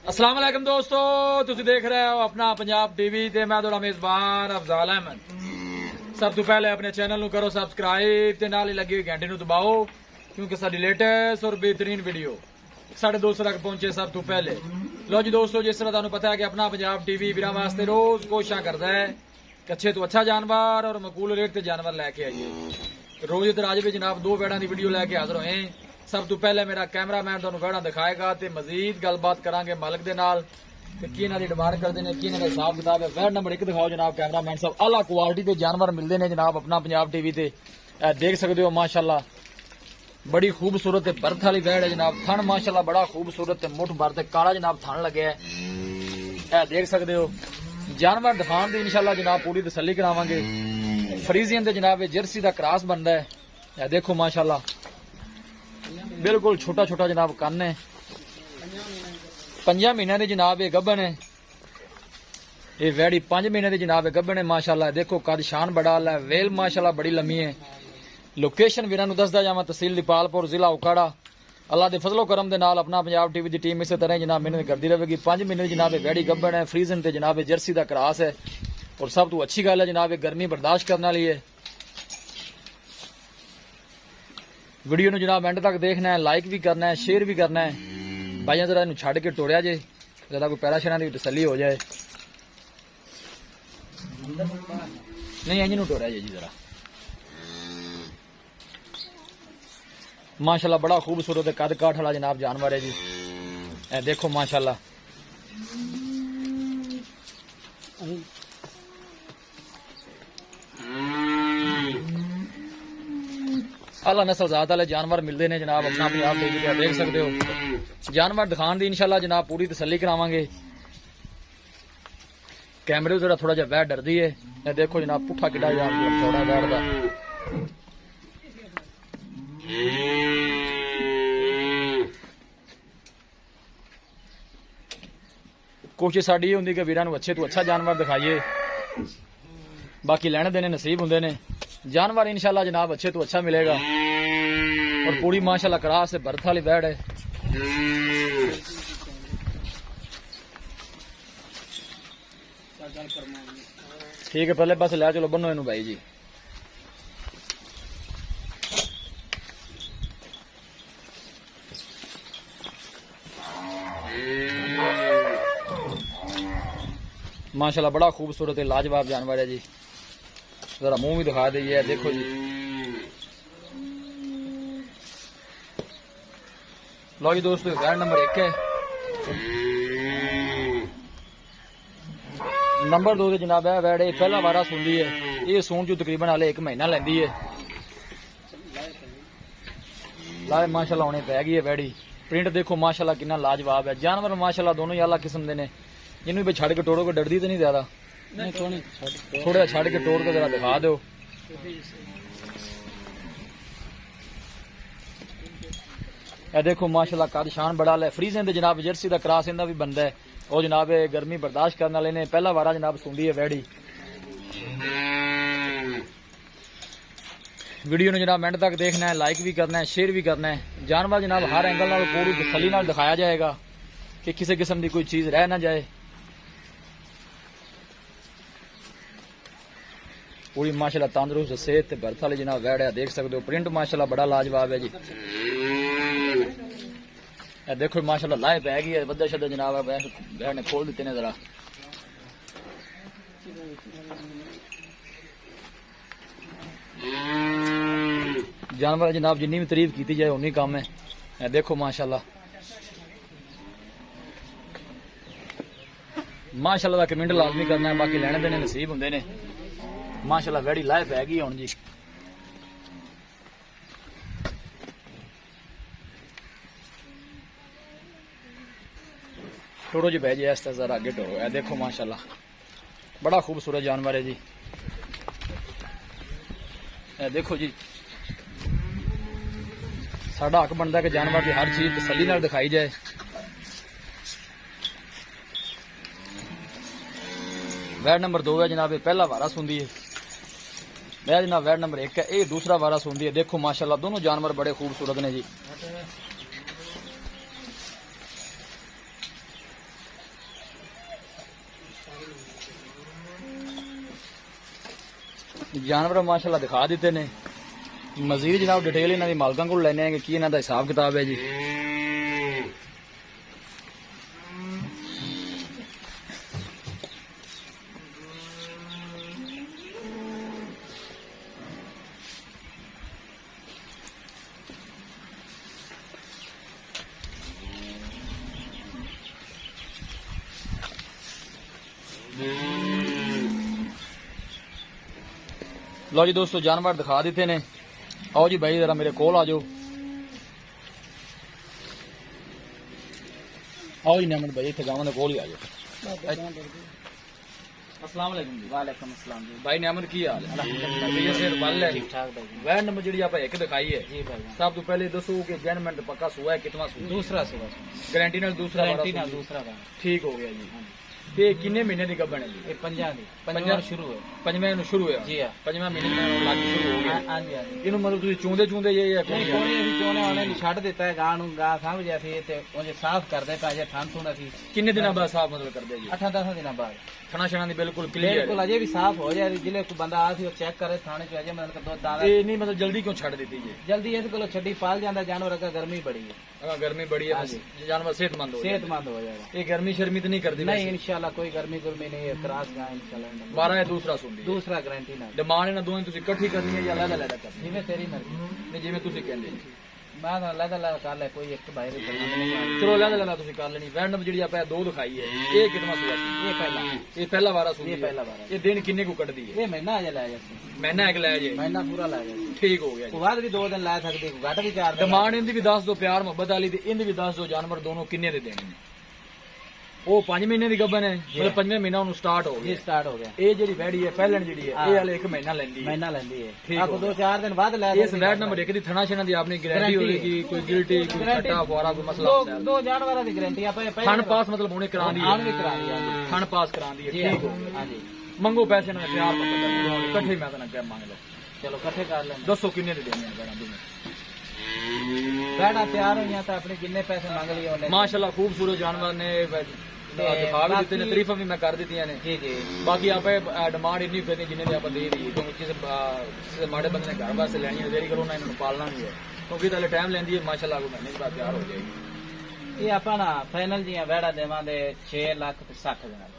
अस्सलाम वालेकुम दोस्तों, तुसी देख रहे हो अपना पंजाब टीवी ते मैं तुहाडा मेजबान अफजाल अहमद। सब तो पहले अपने चैनल नू करो सबसक्राइब ते नाल ही लगी हुई घंटी नू दबाओ, क्योंकि साडी लेटेस्ट और बेहतरीन वीडियो साढ़े दोस्तों तक पहुंचे सब तो पहले। लो जी दोस्तों, जिस तरह तुहानू पता है कि अपना पंजाब टीवी वीरां वास्ते रोज कोशिश करदा है कि अच्छे तो अच्छा जानवर और मकबूल रेट ते जानवर लैके आइए। रोज इधर अज भी जनाब दो वेड़ा की वीडियो लैके हाजिर होए। सब तो पहले मेरा कैमरामैन तुहानू वेड़ा दिखाएगा ते मजीद गलबात करांगे मालिक दे नाल कि इन्हां दी डिमांड करदे ने, कि इन्हां दा हिसाब किताब है। वेड़ नंबर 1 दिखाओ जनाब कैमरामैन साहब। आला क्वालिटी के जानवर मिलते हैं जनाब अपना पंजाब टीवी ते। देख सकते हो माशाल्लाह बड़ी खूबसूरत बर्थ वाली वेड़ है जनाब। थन माशाल्लाह बड़ा खूबसूरत मुठ भर ते काला जनाब थन लगे है। देख सकते हो जानवर दिखाने दी इंशाल्लाह जनाब पूरी तसल्ली करावांगे। फ्रीजियन दे जनाब जर्सी दा क्रॉस बनदा है। देखो माशाल्लाह बिल्कुल छोटा छोटा जनाब कन्न है। 5 महीने की जनाब ये गब्बन है। ये वैड़ी 5 महीने की जनाब गब्बन है माशाल्लाह। देखो कद शान बड़ा है, वेल माशाल्लाह बड़ी लम्मी है। लोकेशन वीरां नूं दसदा जावां तहसील दीपालपुर जिला उकाड़ा। अल्लाह दे फजलो करम दे नाल अपना पंजाब टीवी की टीम इस तरह जनाब मेहनत करती रहेगी। 5 महीने की जनाब वैड़ी गब्बन है, फ्रीजन ते जनाब जर्सी का क्रॉस है। और सब तो अच्छी गल है जनाब गर्मी बर्दाश्त करने वाली है। वीडियो जनाब एंड तक देखना है, लाइक भी करना है, शेयर भी करना है। भाइयों जरा इन छड़ के टोड़िया जे जरा कोई पैरा शैरा की तसली हो जाए। नहीं इंज टोड़िया जी जरा माशाल्लाह बड़ा खूबसूरत कद काठ वाला जनाब जानवर है जी। ए देखो माशाल्लाह आला नस्ल जात वाले जानवर मिलते हैं जनाब अपना पंजाब टीवी पे। देख सकते हो जानवर दिखाने दी इंशाल्लाह जनाब पूरी तसल्ली करावांगे। कैमरे जरा थोड़ा जा वैड़ डरदी है। ये देखो जनाब पुठा किड्डा चौड़ा वैड़ दा। कोशिश साडी ये हुंदी कि वीरां नूं अच्छे तो अच्छा जानवर दिखाइए, बाकी लैणे देने नसीब हुंदे ने। जानवर इंशाल्लाह जनाब अच्छे तो अच्छा मिलेगा। और पूरी माशाल्लाह क्रॉस से बर्थ वाली वैड़ है। ठीक है पहले बस लै चलो बनो इनू भाई जी। माशाल्लाह बड़ा खूबसूरत है, लाजवाब जानवर है जी। जरा मुंह भी दिखा दीजिए। देखो जी लो जी दोस्तों वैड़ नंबर 1 है। नंबर 2 जनाब है वैड़ पहला वारा सुनती है। ये सून चू तकरीबन हाले 1 महीना लेंदी है। लाए माशाल्लाह होने पै गई है वैड़ी। प्रिंट देखो माशाल्लाह कितना लाजवाब है। जानवर माशाल्लाह दोनों ही आला किस्म के ने। जिन्होंने भी छड़ के तोड़ो को डरदी तो नहीं ज्यादा। थोड़ा छड़ के तोड़ के जरा दिखा दो। देखो माशाल्लाह कद शान बड़ा है। फ्रीजन दे जनाब जर्सी का क्रॉस इनका भी बनता है। और जनाब गर्मी बर्दाश्त करने वाले ने। पहला वारा जनाब सुनदी है वैड़ी। वीडियो जनाब एंड तक देखना है, लाइक भी करना है, शेयर भी करना है। जानवर जनाब हर एंगल नाल पूरी तसल्ली नाल दिखाया जाएगा कि किसी किस्म की कोई चीज रह ना जाए। पूरी माशाल्लाह तंदुरुस्त सेहत बर्थ वाली जनाब वैड़ है। देख सकते हो प्रिंट माशाल्लाह बड़ा लाजवाब है जी। देखो माशाल्लाह लाए पै गई है। बद्दा शद्दा जनाब है वैड़ ने खोल दिते ने जरा। जानवर जनाब जिन्नी भी तारीफ की जाए उन्नी कम है। देखो माशाल्लाह माशाल्लाह का कमेंट लाजमी करना है, बाकी लैने देने नसीब हुंदे ने। माशाल्लाह वैड़ी लाए पै गई हुण जी। टोड़ो जी बह जाए इस जरा आगे टोरो। है देखो माशाल्लाह बड़ा खूबसूरत जानवर है जी। है देखो जी साडा हक बनता है कि जानवर की हर चीज तसल्ली नाल दिखाई जाए। वैड़ नंबर 2 है जनाब पहला वारा सुनदी है। मैं जनाब वैड़ नंबर 1 है, ये दूसरा वारा सुनदी है। देखो माशाल्लाह दोनों जानवर बड़े खूबसूरत ने जी। जानवर माशाल्लाह दिखा दिते ने। मजीद जनाब डिटेल इन्हां दी मालकां कोल लैने हैं कि की इन्हां दा हिसाब किताब है जी। लो जी दोस्तों जानवर दिखा दिते ने। आओ जी भाई जरा मेरे कोल आ जाओ। आओ जी नमन भाई इतने गाँव के कोल ही आ जाओ। अस्सलाम वालेकुम जी। वालेकुम अस्सलाम जी। भाई नमन की हाल है? ठीक ठाक भाई। वह नंबर जी आप एक दिखाई है जी भाई। सब तो पहले दसो कि जनमेंट पक्का सुआ है कितना सुआ? दूसरा सुबह गारंटी नाल दूसरा गारंटी बारह ना सौ। दूसरा का ठीक हो गया जी। ते किन्ने महीने की गब्बन है जी? ये पंजाब दी पंजाब पंजाब शुरू है पंजवें ਨੂੰ ਸ਼ੁਰੂ ਹੋਇਆ जी हां। ਪੰਜਵਾਂ ਮਹੀਨੇ ਨਾਲ ਲੱਗ ਸ਼ੁਰੂ ਹੋ ਗਿਆ। हां जी हां जी। ਇਹਨੂੰ ਮਤਲਬ ਤੁਸੀਂ ਚੂੰਦੇ ਚੂੰਦੇ ਜੇ ਜਾਂ नहीं कोई अभी चोने वाले ने छड़ देता है गां गा समझ गया थे ते मुझे साफ कर दे पाजे थान थोड़ा सी ਕਿੰਨੇ ਦਿਨਾਂ ਬਾਅਦ ਸਾਫ ਮਤਲਬ ਕਰਦੇ ਜੀ? 8-10 दिन बाद ਥਣਾ ਛਣਾ ਦੀ ਬਿਲਕੁਲ ਕਲੀਅਰ बिल्कुल अजय भी साफ हो जाए जिले को बंदा आ सी और चेक करे थाने च अजय मतलब दो दाना ਇਹ ਨਹੀਂ ਮਤਲਬ ਜਲਦੀ ਕਿਉਂ ਛੱਡ ਦਿੱਤੀ ਜੀ? जल्दी इस को छड्डी पाल जांदा जानवर अगर गर्मी बड़ी है अगर गर्मी बड़ी है हाँ बस जी। जानवर सेहतमंद हो जाए। सेहतमंद हो जाएगा। ये गर्मी शर्मी तो नहीं करती नहीं इंशाल्लाह कोई गर्मी गुर्मी नहीं है त्रास गां इंशाल्लाह 12 है दूसरा सुनदी दूसरा गारंटी ना डिमांड ਇਹਨਾਂ ਦੋਵੇਂ ਤੁਸੀਂ ਇਕੱਠੀ ਕਰਨੀ ਹੈ ਜਾਂ ਅਲੱਗ ਅਲੱਗ ਕਰਨੀ जिਵੇਂ तेरी मर्जी ਹੈ? ਨਹੀਂ ਜਿਵੇਂ ਤੁਸੀਂ ਕਹਿੰਦੇ ਜੀ। मैं तो अलग अलग कर ले कोई एक बाहर करना नहीं है। ਚਲੋ ਅਲੱਗ ਅਲੱਗ ਤੁਸੀਂ ਕਰ ਲੈਣੀ। ਵੈਂਡਮ ਜਿਹੜੀ ਆਪਾਂ ਦੋ ਦਿਖਾਈ ਹੈ ਇਹ ਕਿੰਨਾ ਸੂਆ ਸੀ? ये पहला ਇਹ ਪਹਿਲਾ ਵਾਰਾ ਸੁਣੀ ये पहला बार ਇਹ ਦਿਨ ਕਿੰਨੇ ਕੋ ਕੱਢਦੀ ਹੈ? ये महीना अजे ला जाते ਮਹੀਨਾ ਇੱਕ ਲੈ ਜੇ। महीना पूरा ला जाते ਠੀਕ ਹੋ ਗਿਆ ਜੀ। बाद भी 2 दिन ला सकते घट भी 4 दिन ਡਿਮਾਂਡ ਇਹਦੀ ਵੀ ਦੱਸ ਦਿਓ ਪਿਆਰ ਮੁਹੱਬਤ ਵਾਲੀ ਤੇ ਇਹਦੀ ਵੀ ਦੱਸ ਦਿਓ ਜਾਨਵਰ ਦੋਨੋਂ ਕਿੰਨੇ ਦੇ ਦੇਣੇ ਨੇ। ਉਹ 5 ਮਹੀਨੇ ਦੀ ਗੱਭਣ ਹੈ ਮਤਲਬ 5ਵੇਂ ਮਹੀਨਾ ਉਹਨੂੰ ਸਟਾਰਟ ਹੋ ये ਗਿਆ। स्टार्ट हो गया ਇਹ ਜਿਹੜੀ ਵੈੜੀ ਹੈ ਪਹਿਲਣ ਜਿਹੜੀ ਹੈ ਇਹ ਹਲੇ 1 ਮਹੀਨਾ ਲੈਂਦੀ ਹੈ। महीना लेंदी है ठीक आपको हो 2-4 दिन बाद ला ਇਸ ਵੈਟ ਨੰਬਰ 1 ਦੀ ਥਣਾ ਛਣਾ ਦੀ ਆਪਣੀ ਗਾਰੰਟੀ Guarantee ਹੋਵੇਗੀ ਕੋਈ ਗਿਲਟੀ ਕੋਈ Guarantee। ਖੱਟਾ ਫੁਆਰਾ ਕੋਈ ਮਸਲਾ ਹੁੰਦਾ दो जानवर की गारंटी आप ਥਣ ਪਾਸ ਮਤਲਬ ਹੁਣੇ ਕਰਾਂਦੀ आन भी करा दिया ਹੈ ਥਣ ਪਾਸ ਕਰਾਂਦੀ ਹੈ। जी ਠੀਕ ਹੋ हां जी। ਮੰਗੋ ਪੈਸੇ ਨਾਲ ਪਿਆਰ ਮੁਹੱਬਤ ਨਾਲ ਇਕੱਠੇ ਮੈਂ ਤਾਂ ਨਾ ਕਹਿ ਮੰਗ ਲਓ। चलो इकट्ठे कर लेंगे। ਦੱਸੋ ਕਿੰਨੇ ਦੇ ਦੇਣੇ ਆ ਬੈਣਾ ਦੋਵੇਂ? बैठा तैयार हो या तो अपने जिन्ने पैसे मांग लिए उन्हें ਮਾਸ਼ਾਅੱਲਾ ਖੂਬਸੂਰਤ ਜਾਨਵਰ ਨੇ ਦਿਖਾ ਵੀ ਦਿੱਤੇ ਨੇ ਤਾਰੀਫਾਂ ਵੀ ਮੈਂ ਕਰ ਦਿੱਤੀਆਂ ਨੇ। जी जी ਬਾਕੀ ਆਪਾਂ ਡਿਮਾਂਡ ਇੰਨੀ ਕਰਨੀ ਜਿੰਨੇ ਦੇ ਆਪਾਂ ਦੇ ਦਈਏ ਕਿਉਂਕਿ ਕਿਸੇ ਮਾੜੇ ਬੰਦੇ ਨੇ ਘਰ ਵਾਸਤੇ ਲੈਣੀ ਹੈ ਦੇਰੀ ਕਰੋ ਨਾ ਇਹਨਾਂ ਨੂੰ ਪਾਲਣਾ ਵੀ ਹੈ ਕਿਉਂਕਿ ਤਾਂ ਟਾਈਮ ਲੈਂਦੀ ਹੈ ਮਾਸ਼ਾਅੱਲਾ ਕੋ ਮਹੀਨੇ ਬਾਅਦ ਤਿਆਰ ਹੋ ਜਾਏਗੀ। ये अपना फाइनल जी वेड़ा देवांगे 6,60,000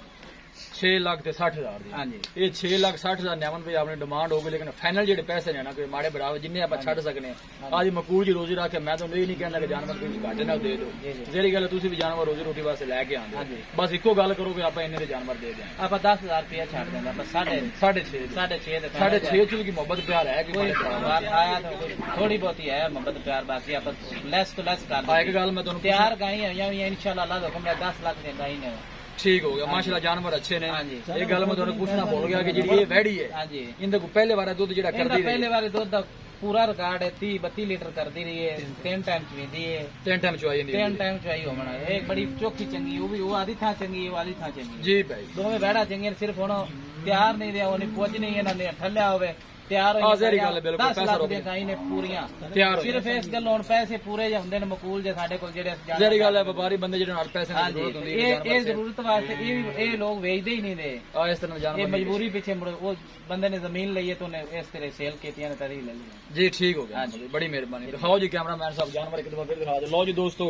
6 ਲੱਖ ਤੇ 60,000 ਦੀ। हाँ जी ਇਹ 6 ਲੱਖ 60,000 ਨੈਵਨ ਵੀ ਆਪਣੀ ਡਿਮਾਂਡ ਹੋਊਗੀ ਲੇਕਿਨ ਫਾਈਨਲ ਜਿਹੜੇ ਪੈਸੇ ਨੇ ਨਾ ਕੋਈ ਮਾੜੇ ਬੜਾਵੇ ਜਿੰਨੇ ਆਪਾਂ ਛੱਡ ਸਕਨੇ ਅੱਜ ਮਕੂਲ ਜੀ ਰੋਜ਼ੀ ਰੱਖ ਕੇ ਮੈਂ ਤੁਹਾਨੂੰ ਇਹ ਨਹੀਂ ਕਹਿੰਦਾ ਕਿ ਜਾਨਵਰ ਕੋਈ ਘੱਟ ਨਾਲ ਦੇ ਦਿਓ। जी जी ਜਿਹੜੀ ਗੱਲ ਤੁਸੀਂ ਵੀ ਜਾਨਵਰ ਰੋਜ਼ੀ ਰੋਟੀ ਵਾਸਤੇ ਲੈ ਕੇ ਆਉਂਦੇ ਹਾਂਜੀ। ਬਸ ਇੱਕੋ ਗੱਲ ਕਰੋ ਕਿ ਆਪਾਂ ਇੰਨੇ ਦੇ ਜਾਨਵਰ ਦੇ ਦਿਆਂ। आप 10,000 रुपया छाड़ देंगे बस 6.5 6.5 6.5 6.5 ਚ ਵੀ मोहब्बत प्यार है कि कोई बड़े प्यार बात आया तो कोई थोड़ी बहुत ही है मोहब्बत प्यार बाकी आप लेस तो लेस कर है। एक गल मैं तुहानू तैयार गाई है या इंशाल्लाह अल्लाह हुक्म है 10 लाख की गाई ने ठीक हो गया माशाल्लाह जानवर अच्छे ने। हाँ जी। एक गल मैं तुहानू पूछना भूल गया कि जी ये वैड़ी है हाँ जी इनदे को पहले बार दूध जेड़ा इनका करदी पहले बार दूध दा पूरा रिकॉर्ड है 30-32 लीटर कर दी रही है 3 टाइम चवींदी है तीन टाइम चवाई 3 टाइम चवाई होना एक बड़ी चौखी चंगी वो भी वो आधी था चंगी वो आधी था चंगी जी भाई दोवें बैठा चंगी सिर्फ हुण तैयार नहीं दिया उन्हें पुज नहीं है ना ठल्लिया होवे तैयार हाँ, जहरी गल है, बिल्कुल, 10 पैसा लाख रोक दी गाई ने पूरियां तैयार हो सिर्फ इस गल हुण पैसे पूरे जे हुंदे ने मकूल जे साडे कोल जेड़े जहरी गल है व्यापारी बंदे जेड़े नाल पैसे हाँ की जी जरूरत होंदी है ये जरूरत वास्ते ये लोग वेचदे ही नहीं दे आ इस तरह ये जानवर मजबूरी पीछे मुड़ वो बंदे ने जमीन ली है तो उन्हें इस तरह सेल कीतियां ने तरी ले ली। जी ठीक हो गया हाँ जी। बड़ी मेहरबानी। दिखाओ जी कैमरामैन साहब जानवर एक दफा फिर दिखा दो। लो जी दोस्तों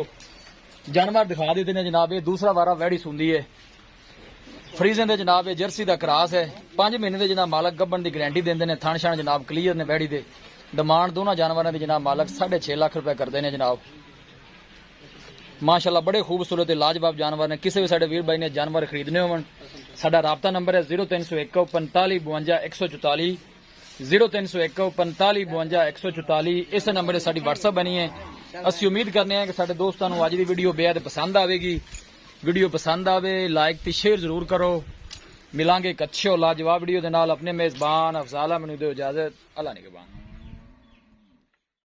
जानवर दिखा देते ने जनाब ये दूसरा वारा वैड़ी सुंदी है फ्रीजन दे जनाब ये जर्सी दा क्रॉस है 5 महीने दे जनाब मालक गब्बन दी गारंटी देंदे ने थण छण जनाब क्लियर ने वैड़ी दे डिमांड दोनों जानवरों की जनाब मालक 6.5 लाख रुपए करते हैं जनाब। माशाल्लाह बड़े खूबसूरत लाजवाब जानवर ने किसी भी साडे वीर भाई ने जानवर खरीदने होवन साडा राबता नंबर है 0301 45 52 144 0301 45 52 144 इस नंबर से साडी व्हाट्सएप बनी है। असि उम्मीद करने हैं कि साडे दोस्तों को अज दी वीडियो बेहद पसंद आवेगी। वीडियो पसंद आवे लाइक ते शेयर जरूर करो। मिलांगे एक अच्छे और लाजवाब वीडियो दे नाल। अपने मेजबान अफजाल अहमद नूं दो इजाजत। अल्लाह निगहबान।